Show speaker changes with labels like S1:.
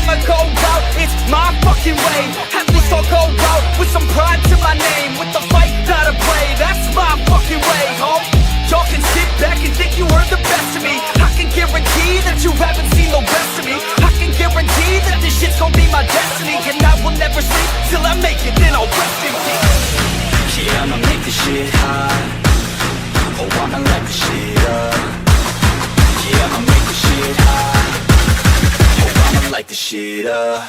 S1: I'ma go out, it's my fucking way. At least I'll go out with some pride to my name, with the fight that I play, that's my fucking way, home. Y'all can sit back and think you heard the best of me. I can guarantee that you haven't seen the rest of me. I can guarantee that this shit's gonna be my destiny, and I will never sleep till I make it, then I'll rest in peace.
S2: Yeah, I'ma make this shit hot. Oh, I'ma light this shit up. Yeah, I'ma make this shit hot. Oh, I'ma light this shit up.